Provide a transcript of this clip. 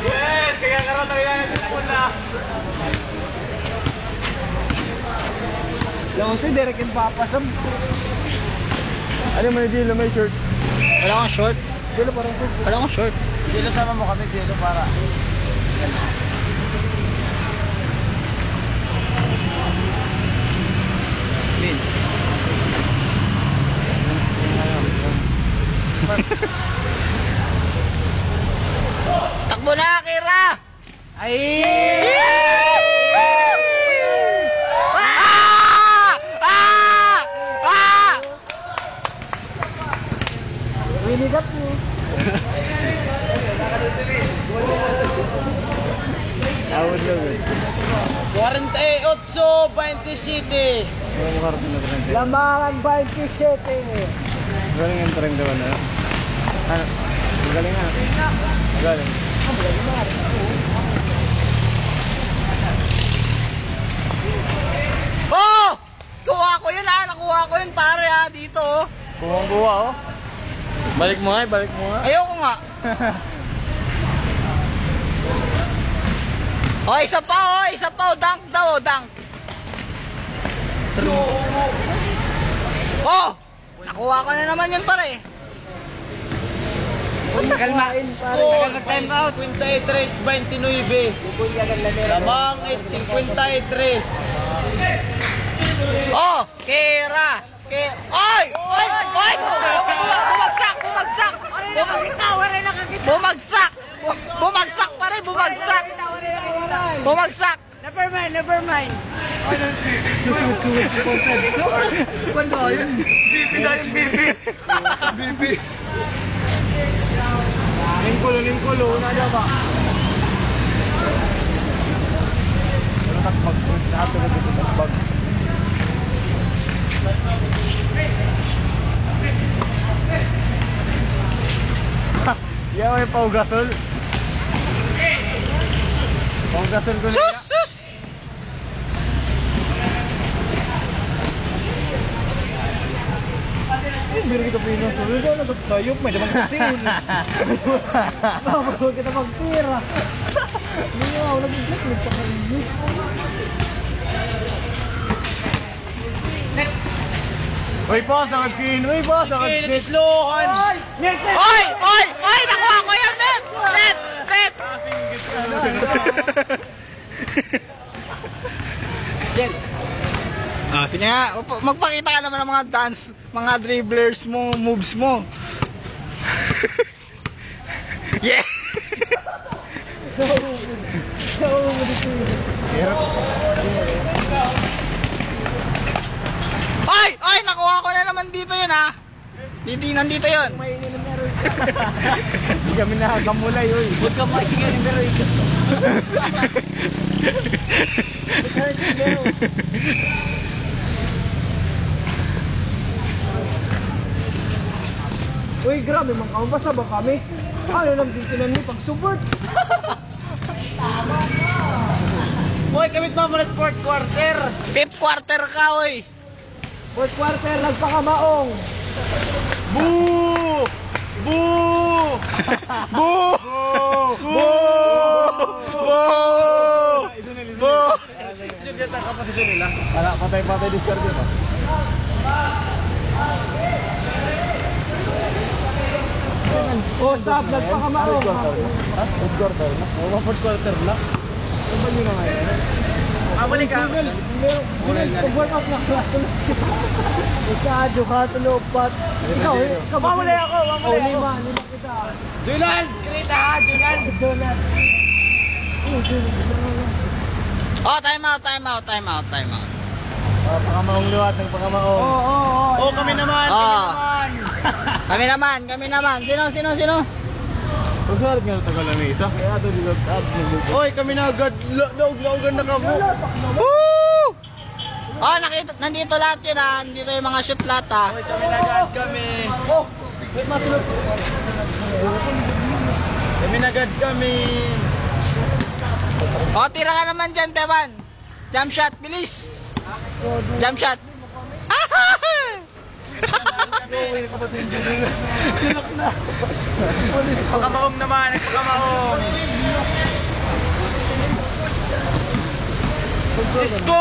Yes, kaya karoon tayo yan na. Lang si Derek yung papasam. Ano mo na Jilo, may short? Wala akong short. Jilo parang short. Wala akong short. Jilo, sama mo kami Jilo para. Bin. Takbo na, Kira! Ay! Winigat mo. Awad lang eh. 48-27. Lamangan 27. Galing yung trend naman na. Ano? Galing nga. Galing. Oh! Kuha ko yun ha! Nakuha ko yun pare ha! Dito oh! Kuwang-kuwa oh. Balik mo nga, balik mo nga. Ayoko nga! Oh, isa pa oh! Isa pa oh! Dunk daw oh! Dunk! Oh! Nakuha ko na naman yun pare! Kalma. Tagal mag-time out. 53-29. Lamang 53. Oh! Kira! Oy! Oy! Oy! Bumagsak! Bumagsak! Bumagsak! Bumagsak pare! Bumagsak! Bumagsak! Never mind, never mind. Kwento yun? Bibi na yung bibi! Bibi! Ningkulo, na ba? Wala takbag. Lahat na dito takbag. Yan may paugatol. Paugatol ko na. Sus! Sus! Biri kita pinasulo daw, nagkasayop, may damang katil. Huwag kita magtira. Hindi mo ako nag-iglas, nagpakaligis. Uy, boss, nakagkin. Uy, boss, nakagkin. Slow hands. Oy! Oy! Oy! Nakuha ko yan, Net! Net! Net! Jel. Ah, sige nga. Magpakita ka naman ng mga dance, mga dribblers mo, moves mo. Yeah! Oy! Oy! Nakuha ko na naman dito yun ha! Nandito yun! Hindi kami nakakamulay, uy. Huwag ka mahinga ng pero ikaw. Uy, grabe, makakabasa ba kami? Ano nang tintinan mo pag-support? Boy, kamit mo muna 4th quarter. 5th quarter ka, oy! Fourth quarter, nagpakamaong. Boo! Boo! Boo! Boo! Boo! Boo! Yung gata ka posisyon nila. Para patay-patay discard yun, oh. Oh, stop, nagpakamaong. Ha? Fourth quarter na? Oo, fourth quarter na. Ano ba nyo na ngayon? Mabalik ka. Pag-work out na klase na. Ikadyo ka, tulopat. Ikaw, Mamuli ako, mamuli ako. lima kita. Julan! Krita ha, Julan! Donut. Oh, time out, time out, time out, time out. Pakamaong liwat ng pakamaong. Oh, kami naman, Ah. kami naman. Kami naman. Sino? Kung saan nga tagal na isa, kaya ito dito at nagbubuo. Oy, kami na agad. Laog-laogan na kamo. Woo! Oh, nandito lahat yun ha. Nandito yung mga shoot lahat ha. Oy, kami na agad kami. Wait, masunod. Kami na agad kami. Oh, tira ka naman dyan, Teban. Jump shot, bilis! So, Jump shot! silok na. Pagkamaong naman, pagkamaong. Disco!